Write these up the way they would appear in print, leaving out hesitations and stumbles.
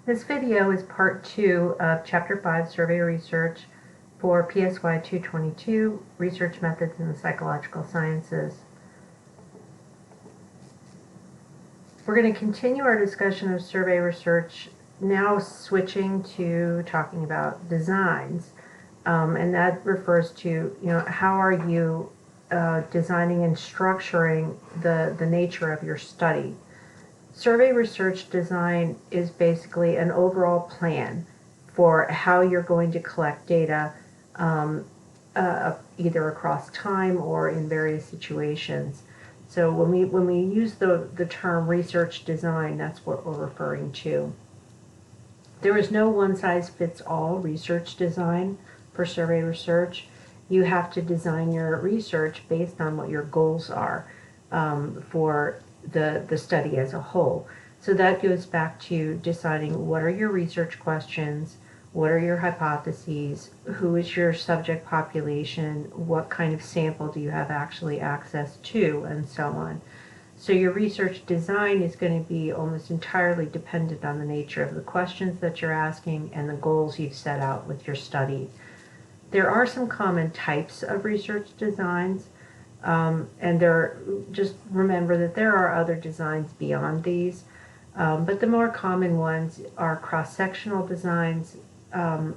This video is part 2 of Chapter 5 Survey Research for PSY 222, Research Methods in the Psychological Sciences. We're going to continue our discussion of survey research, now switching to talking about designs. And that refers to, how are you designing and structuring the nature of your study. Survey research design is basically an overall plan for how you're going to collect data, either across time or in various situations. So when we use the term research design, that's what we're referring to. There is no one-size-fits-all research design for survey research. You have to design your research based on what your goals are for the study as a whole. So that goes back to deciding what are your research questions, what are your hypotheses, who is your subject population, what kind of sample do you have actually access to, and so on. So your research design is going to be almost entirely dependent on the nature of the questions that you're asking and the goals you've set out with your study. There are some common types of research designs. And just remember that there are other designs beyond these, but the more common ones are cross-sectional designs,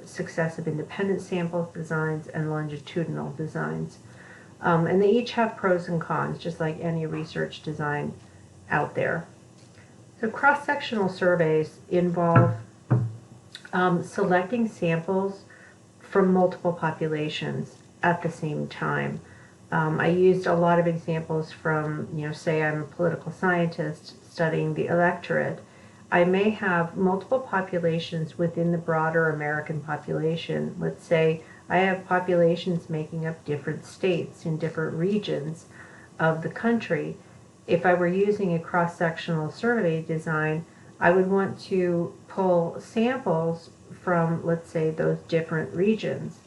successive independent sample designs, and longitudinal designs. And they each have pros and cons, just like any research design out there. So cross-sectional surveys involve selecting samples from multiple populations at the same time. I used a lot of examples from, say I'm a political scientist studying the electorate. I may have multiple populations within the broader American population. Let's say I have populations making up different states in different regions of the country. If I were using a cross-sectional survey design, I would want to pull samples from, let's say, those different regions.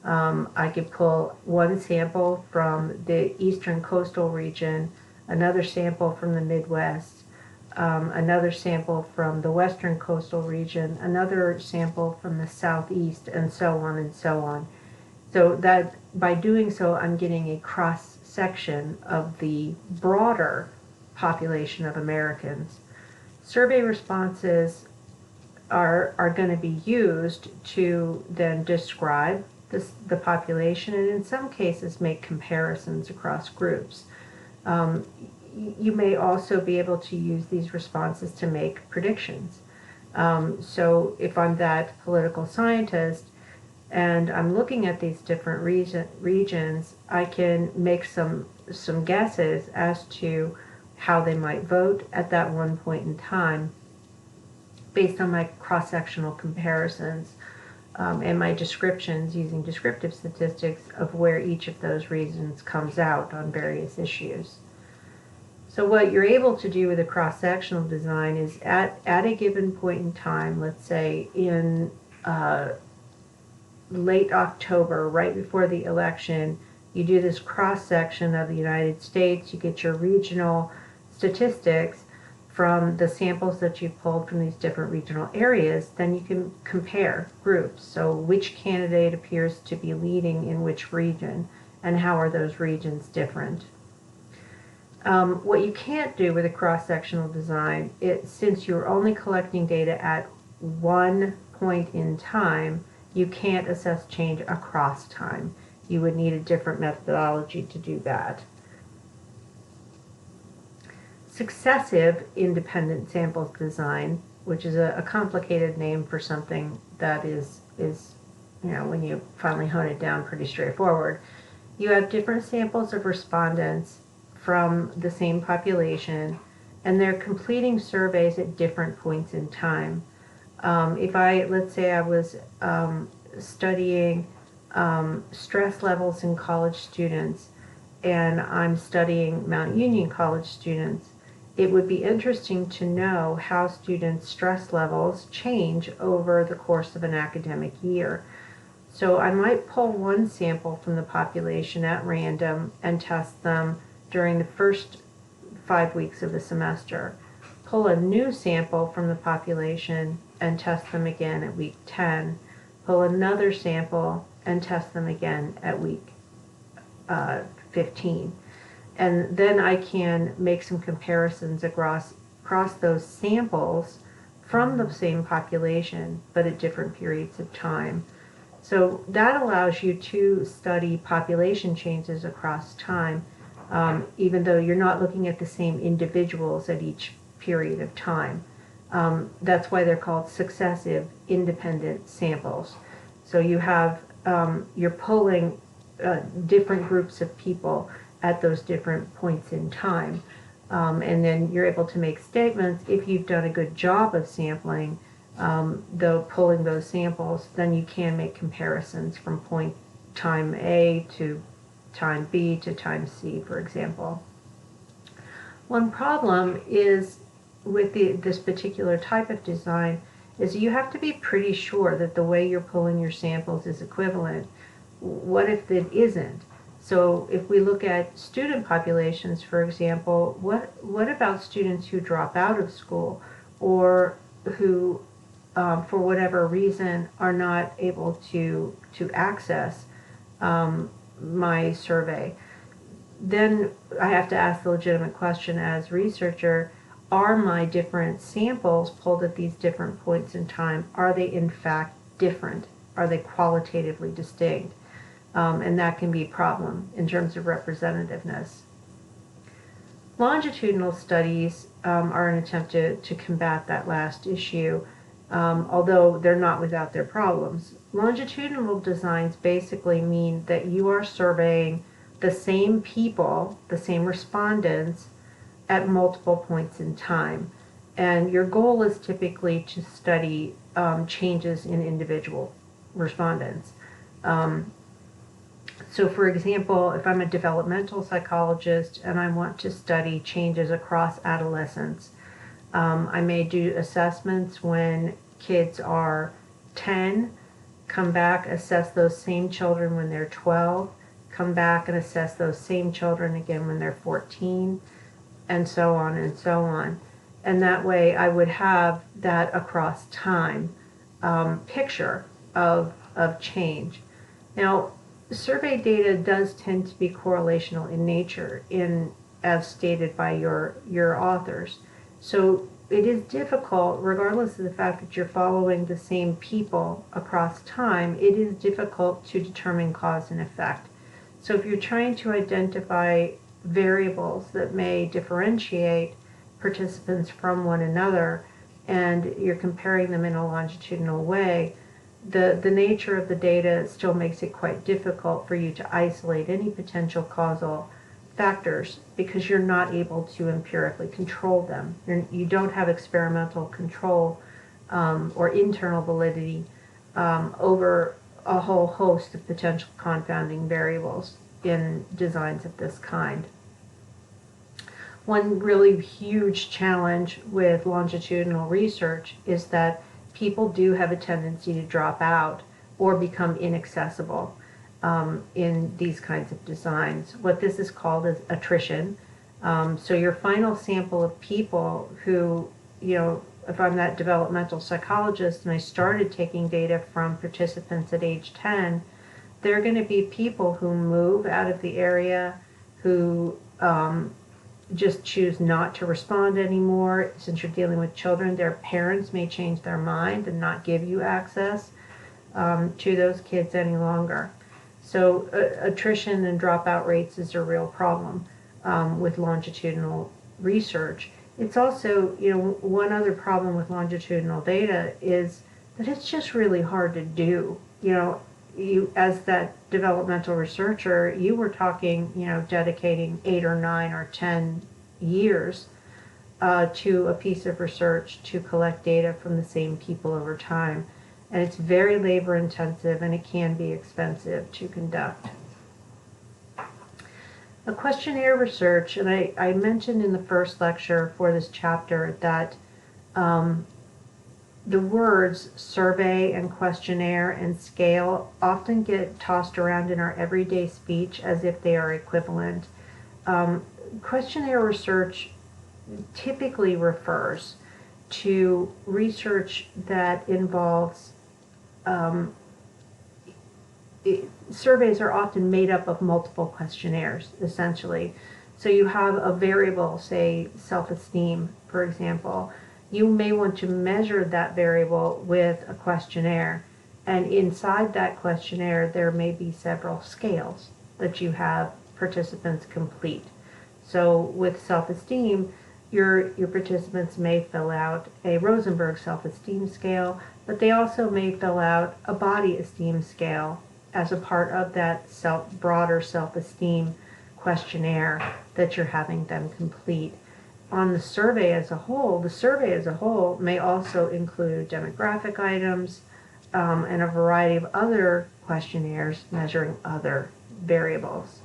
I could pull one sample from the eastern coastal region, another sample from the Midwest, another sample from the western coastal region, another sample from the southeast, and so on and so on. So that by doing so, I'm getting a cross-section of the broader population of Americans. Survey responses are going to be used to then describe the population, and in some cases make comparisons across groups. You may also be able to use these responses to make predictions. So if I'm that political scientist and I'm looking at these different regions, I can make some guesses as to how they might vote at that one point in time based on my cross-sectional comparisons. And my descriptions using descriptive statistics of where each of those regions comes out on various issues. So what you're able to do with a cross-sectional design is at a given point in time, let's say in late October, right before the election, you do this cross-section of the United States, you get your regional statistics from the samples that you pulled from these different regional areas, then you can compare groups. So which candidate appears to be leading in which region, and how are those regions different? What you can't do with a cross-sectional design, since you're only collecting data at one point in time, you can't assess change across time. You would need a different methodology to do that. Successive independent samples design, which is a complicated name for something that is when you finally hone it down, pretty straightforward. You have different samples of respondents from the same population, and they're completing surveys at different points in time. Let's say I was studying stress levels in college students, and I'm studying Mount Union College students, it would be interesting to know how students' stress levels change over the course of an academic year. So I might pull one sample from the population at random and test them during the first 5 weeks of the semester. pull a new sample from the population and test them again at week 10, pull another sample and test them again at week 15. And then I can make some comparisons across those samples from the same population, but at different periods of time. So that allows you to study population changes across time, even though you're not looking at the same individuals at each period of time. That's why they're called successive independent samples. So you have, you're pulling different groups of people at those different points in time. And then you're able to make statements. If you've done a good job of sampling, though pulling those samples, then you can make comparisons from time A to time B to time C, for example. One problem is with this particular type of design is you have to be pretty sure that the way you're pulling your samples is equivalent. What if it isn't? So if we look at student populations, for example, what about students who drop out of school or who, for whatever reason, are not able to access my survey? Then I have to ask the legitimate question as researcher, are my different samples pulled at these different points in time, are they in fact different? Are they qualitatively distinct? And that can be a problem in terms of representativeness. Longitudinal studies are an attempt to combat that last issue, although they're not without their problems. Longitudinal designs basically mean that you are surveying the same people, the same respondents, at multiple points in time. And your goal is typically to study changes in individual respondents. So for example, if I'm a developmental psychologist and I want to study changes across adolescence, I may do assessments when kids are 10, come back, assess those same children when they're 12, come back and assess those same children again when they're 14, and so on and so on. And that way I would have that across time picture of change. Now, survey data does tend to be correlational in nature, as stated by your authors. So it is difficult, regardless of the fact that you're following the same people across time, it is difficult to determine cause and effect. So if you're trying to identify variables that may differentiate participants from one another, and you're comparing them in a longitudinal way, the nature of the data still makes it quite difficult for you to isolate any potential causal factors because you're not able to empirically control them. You don't have experimental control or internal validity over a whole host of potential confounding variables in designs of this kind. One really huge challenge with longitudinal research is that people do have a tendency to drop out or become inaccessible in these kinds of designs. What this is called is attrition. So your final sample of people who, if I'm that developmental psychologist and I started taking data from participants at age 10, they're going to be people who move out of the area, who just choose not to respond anymore. Since you're dealing with children, their parents may change their mind and not give you access to those kids any longer. So attrition and dropout rates is a real problem with longitudinal research. It's also, one other problem with longitudinal data is that it's just really hard to do. You, as that developmental researcher, you were talking, dedicating 8 or 9 or 10 years to a piece of research to collect data from the same people over time. And it's very labor intensive and it can be expensive to conduct. A questionnaire research, and I mentioned in the first lecture for this chapter that the words survey and questionnaire and scale often get tossed around in our everyday speech as if they are equivalent. Questionnaire research typically refers to research that involves surveys are often made up of multiple questionnaires, essentially. So you have a variable, say self-esteem, for example. You may want to measure that variable with a questionnaire. And inside that questionnaire, there may be several scales that you have participants complete. So with self-esteem, your participants may fill out a Rosenberg self-esteem scale, but they also may fill out a body esteem scale as a part of that broader self-esteem questionnaire that you're having them complete. On the survey as a whole may also include demographic items and a variety of other questionnaires measuring other variables.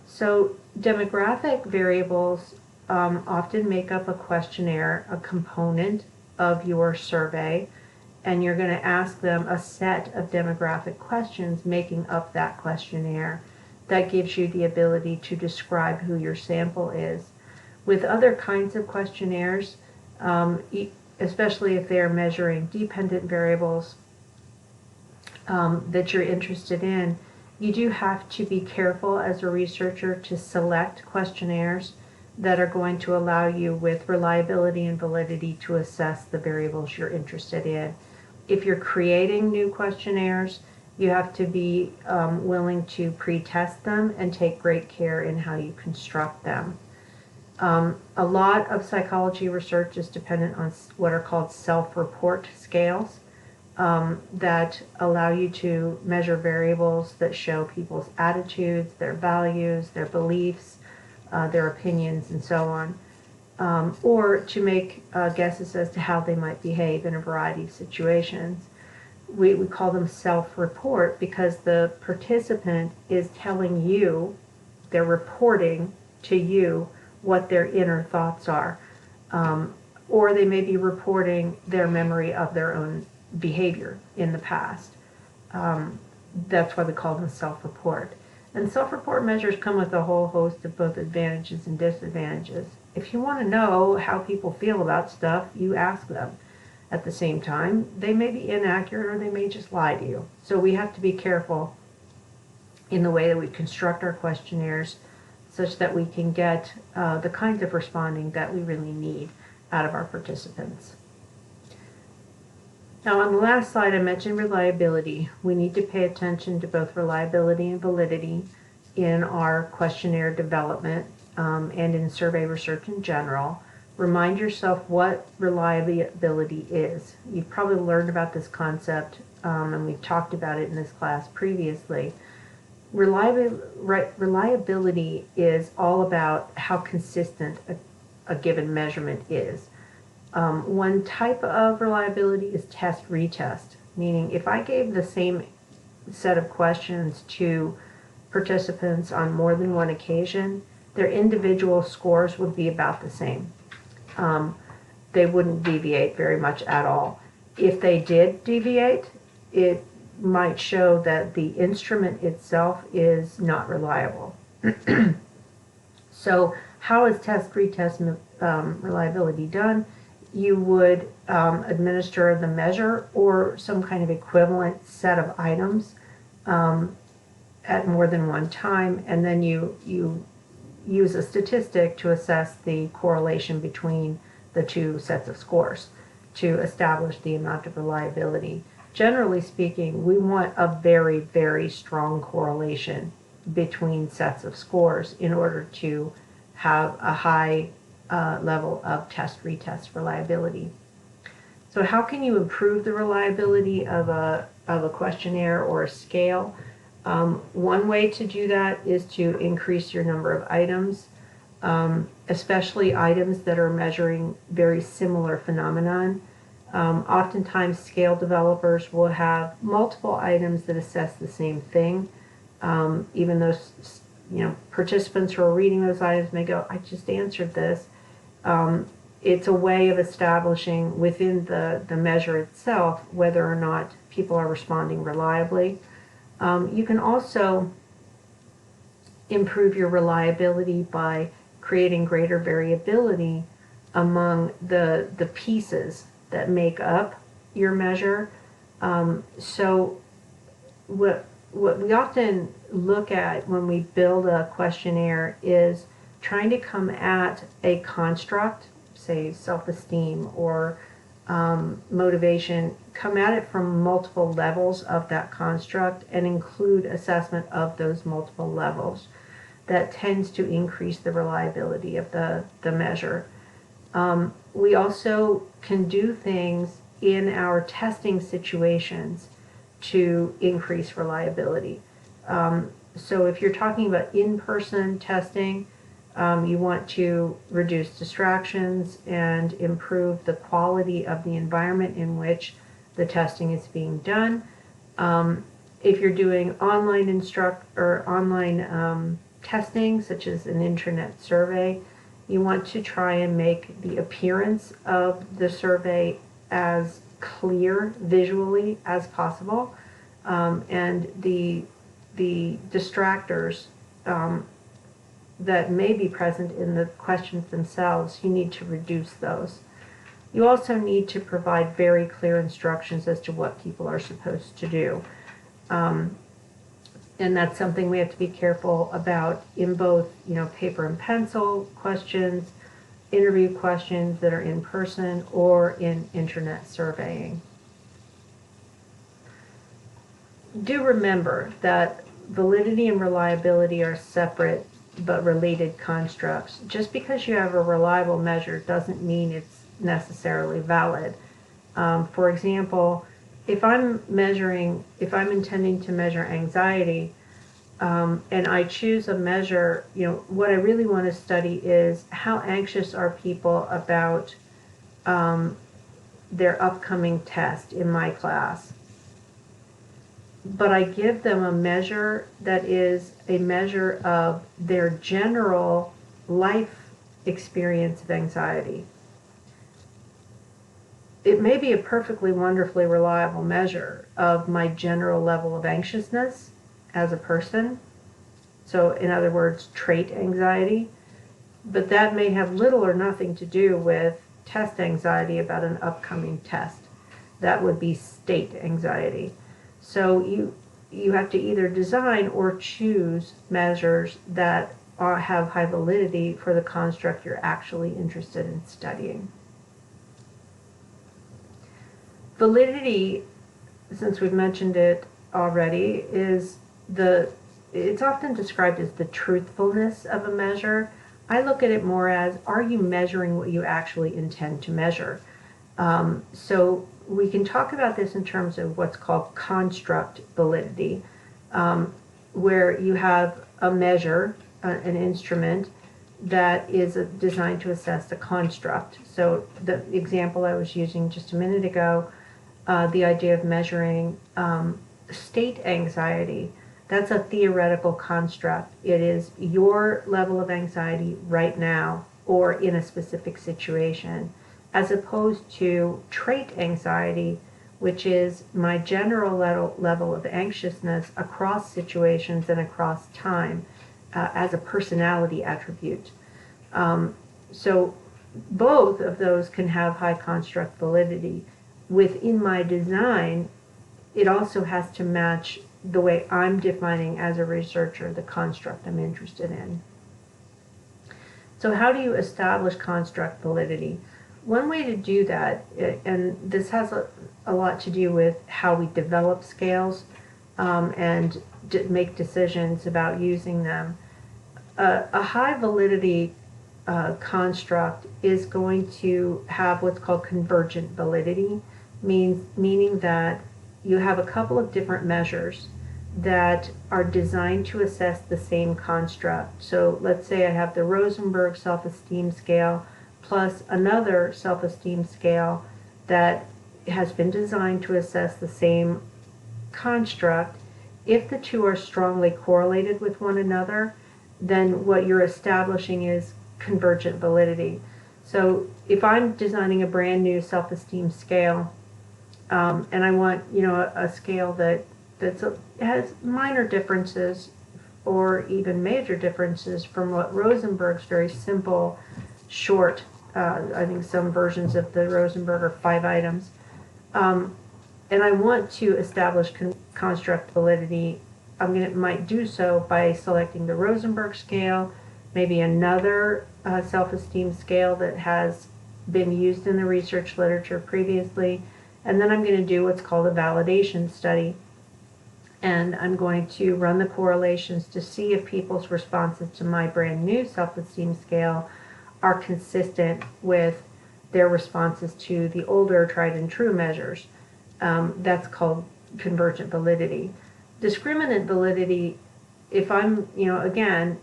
So demographic variables often make up a questionnaire, a component of your survey, and you're going to ask them a set of demographic questions making up that questionnaire. That gives you the ability to describe who your sample is. With other kinds of questionnaires, especially if they're measuring dependent variables that you're interested in, you do have to be careful as a researcher to select questionnaires that are going to allow you with reliability and validity to assess the variables you're interested in. If you're creating new questionnaires, you have to be willing to pre-test them and take great care in how you construct them. A lot of psychology research is dependent on what are called self-report scales that allow you to measure variables that show people's attitudes, their values, their beliefs, their opinions, and so on. Or to make guesses as to how they might behave in a variety of situations. We call them self-report because the participant is telling you, they're reporting to you what their inner thoughts are. Or they may be reporting their memory of their own behavior in the past. That's why we call them self-report. And self-report measures come with a whole host of both advantages and disadvantages. If you want to know how people feel about stuff, you ask them. At the same time, they may be inaccurate or they may just lie to you. So we have to be careful in the way that we construct our questionnaires such that we can get the kinds of responding that we really need out of our participants. Now on the last slide I mentioned reliability. We need to pay attention to both reliability and validity in our questionnaire development and in survey research in general. Remind yourself what reliability is. You've probably learned about this concept and we've talked about it in this class previously. Reliability is all about how consistent a given measurement is. One type of reliability is test-retest, meaning if I gave the same set of questions to participants on more than one occasion, their individual scores would be about the same. They wouldn't deviate very much at all. If they did deviate, it might show that the instrument itself is not reliable. So how is test-retest reliability done? You would administer the measure or some kind of equivalent set of items at more than one time, and then you use a statistic to assess the correlation between the two sets of scores to establish the amount of reliability. Generally speaking, we want a very, very strong correlation between sets of scores in order to have a high level of test-retest reliability. So how can you improve the reliability of a questionnaire or a scale? One way to do that is to increase your number of items, especially items that are measuring very similar phenomenon. Oftentimes scale developers will have multiple items that assess the same thing. Even though participants who are reading those items may go, I just answered this. It's a way of establishing within the measure itself whether or not people are responding reliably. You can also improve your reliability by creating greater variability among the pieces that make up your measure. So what we often look at when we build a questionnaire is trying to come at a construct, say self-esteem or motivation, come at it from multiple levels of that construct and include assessment of those multiple levels. That tends to increase the reliability of the measure. We also can do things in our testing situations to increase reliability. So if you're talking about in-person testing, you want to reduce distractions and improve the quality of the environment in which the testing is being done. If you're doing online testing, such as an intranet survey, you want to try and make the appearance of the survey as clear visually as possible, and the distractors that may be present in the questions themselves, you need to reduce those. You also need to provide very clear instructions as to what people are supposed to do. And that's something we have to be careful about in both, paper and pencil questions, interview questions that are in person, or in internet surveying. Do remember that validity and reliability are separate but related constructs. Just because you have a reliable measure doesn't mean it's necessarily valid. For example, if I'm intending to measure anxiety, and I choose a measure, what I really want to study is how anxious are people about their upcoming test in my class. But I give them a measure that is a measure of their general life experience of anxiety. It may be a perfectly wonderfully reliable measure of my general level of anxiousness as a person. So in other words, trait anxiety. But that may have little or nothing to do with test anxiety about an upcoming test. That would be state anxiety. So you have to either design or choose measures that have high validity for the construct you're actually interested in studying. Validity, since we've mentioned it already, it's often described as the truthfulness of a measure. I look at it more as, are you measuring what you actually intend to measure? So we can talk about this in terms of what's called construct validity, where you have a measure, an instrument, that is designed to assess the construct. So the example I was using just a minute ago, the idea of measuring state anxiety, that's a theoretical construct. It is your level of anxiety right now or in a specific situation, as opposed to trait anxiety, which is my general level of anxiousness across situations and across time as a personality attribute. So both of those can have high construct validity. Within my design, it also has to match the way I'm defining as a researcher the construct I'm interested in. So how do you establish construct validity? One way to do that, and this has a lot to do with how we develop scales and make decisions about using them. A high validity construct is going to have what's called convergent validity, meaning that you have a couple of different measures that are designed to assess the same construct. So let's say I have the Rosenberg self-esteem scale plus another self-esteem scale that has been designed to assess the same construct. If the two are strongly correlated with one another, then what you're establishing is convergent validity. So if I'm designing a brand new self-esteem scale, and I want a scale that has minor differences or even major differences from what Rosenberg's very simple, short I think some versions of the Rosenberg are 5 items. And I want to establish construct validity. Might do so by selecting the Rosenberg scale, maybe another self-esteem scale that has been used in the research literature previously, and then I'm going to do what's called a validation study. And I'm going to run the correlations to see if people's responses to my brand new self-esteem scale are consistent with their responses to the older tried and true measures. That's called convergent validity. Discriminant validity, if I'm, again,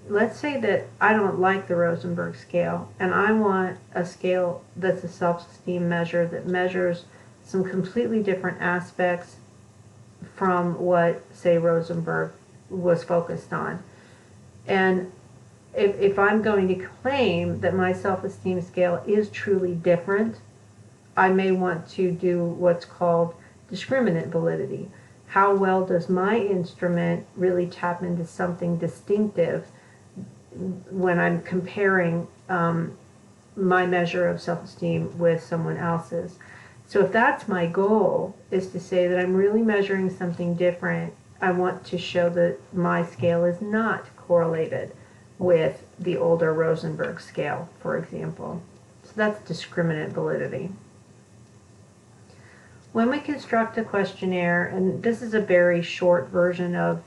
let's say that I don't like the Rosenberg scale and I want a scale that's a self-esteem measure that measures some completely different aspects from what, say, Rosenberg was focused on. And if I'm going to claim that my self-esteem scale is truly different, I may want to do what's called discriminant validity. How well does my instrument really tap into something distinctive when I'm comparing my measure of self-esteem with someone else's? So if that's my goal, is to say that I'm really measuring something different, I want to show that my scale is not correlated with the older Rosenberg scale, for example. So that's discriminant validity. When we construct a questionnaire, and this is a very short version of,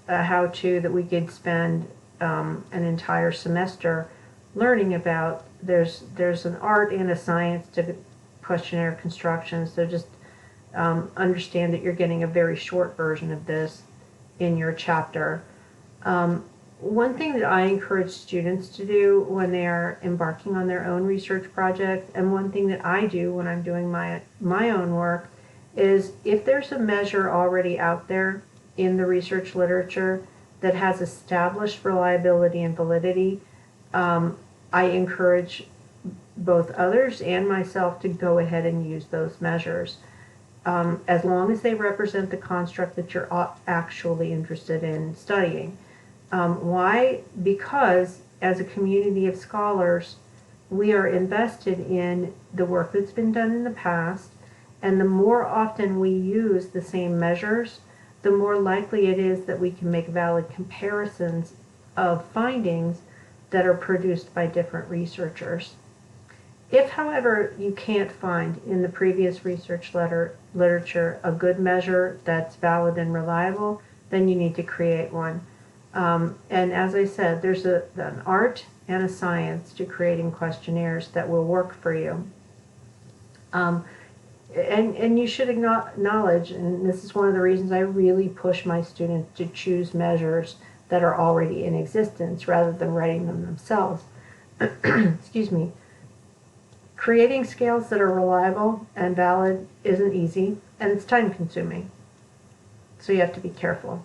a how-to that we could spend an entire semester learning about. There's an art and a science to questionnaire construction, so just understand that you're getting a very short version of this in your chapter. One thing that I encourage students to do when they are embarking on their own research projects, and one thing that I do when I'm doing my own work, is if there's a measure already out there in the research literature that has established reliability and validity, I encourage both others and myself to go ahead and use those measures, as long as they represent the construct that you're actually interested in studying. Why? Because as a community of scholars, we are invested in the work that's been done in the past, and the more often we use the same measures, the more likely it is that we can make valid comparisons of findings that are produced by different researchers. If, however, you can't find in the previous research literature a good measure that's valid and reliable, then you need to create one. And as I said, there's an art and a science to creating questionnaires that will work for you. And you should acknowledge, and this is one of the reasons I really push my students to choose measures that are already in existence rather than writing them themselves. Excuse me. Creating scales that are reliable and valid isn't easy, and it's time consuming. So you have to be careful.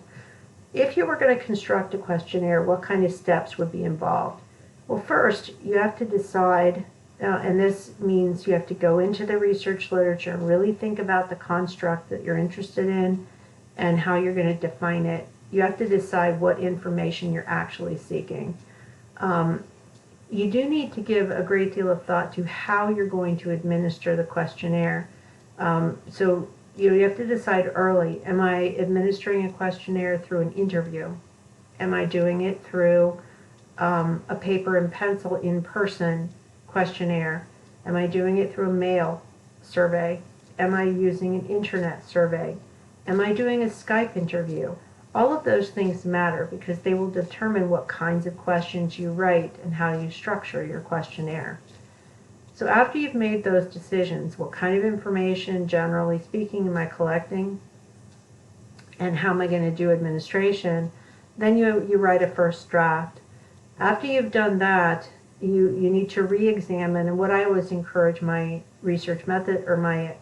If you were going to construct a questionnaire, what kind of steps would be involved? Well, first, you have to decide, and this means you have to go into the research literature and really think about the construct that you're interested in and how you're going to define it. You have to decide what information you're actually seeking. You do need to give a great deal of thought to how you're going to administer the questionnaire. So you have to decide early, am I administering a questionnaire through an interview? Am I doing it through a paper and pencil in-person questionnaire? Am I doing it through a mail survey? Am I using an internet survey? Am I doing a Skype interview? All of those things matter because they will determine what kinds of questions you write and how you structure your questionnaire. So after you've made those decisions, what kind of information, generally speaking, am I collecting, and how am I going to do administration, then you write a first draft. After you've done that, you need to re-examine, and what I always encourage my research method or my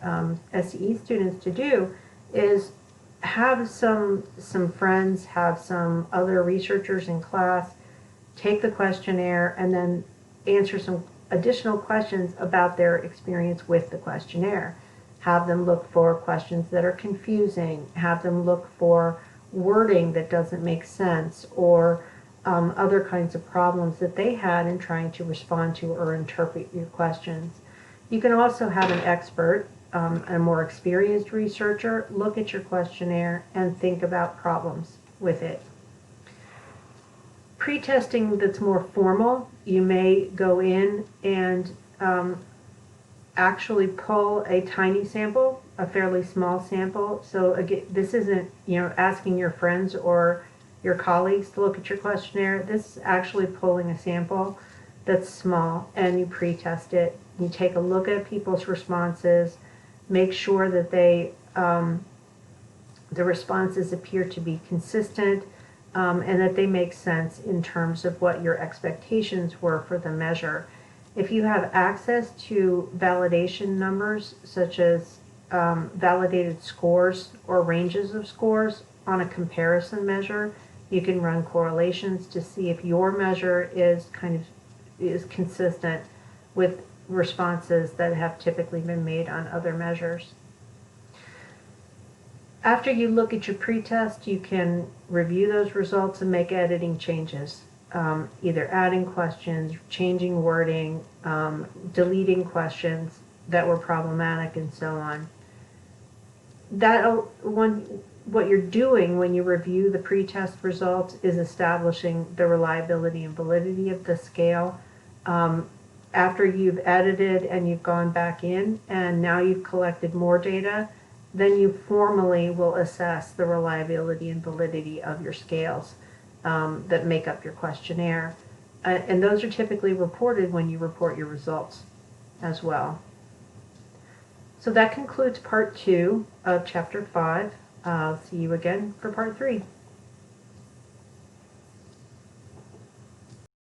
SCE students to do is have some friends, have some other researchers in class take the questionnaire and then answer some additional questions about their experience with the questionnaire. Have them look for questions that are confusing, have them look for wording that doesn't make sense, or other kinds of problems that they had in trying to respond to or interpret your questions. You can also have an expert, a more experienced researcher, look at your questionnaire and think about problems with it. Pre-testing that's more formal, you may go in and actually pull a tiny sample, a fairly small sample. So again, this isn't, asking your friends or your colleagues to look at your questionnaire. This is actually pulling a sample that's small, and you pre-test it. You take a look at people's responses, make sure that the responses appear to be consistent, and that they make sense in terms of what your expectations were for the measure. If you have access to validation numbers, such as validated scores or ranges of scores on a comparison measure, you can run correlations to see if your measure is consistent with responses that have typically been made on other measures. After you look at your pretest, you can review those results and make editing changes, either adding questions, changing wording, deleting questions that were problematic, and so on. What you're doing when you review the pretest results is establishing the reliability and validity of the scale. After you've edited and you've gone back in and now you've collected more data, then you formally will assess the reliability and validity of your scales that make up your questionnaire. And those are typically reported when you report your results as well. So that concludes part 2 of chapter 5. I'll see you again for part 3.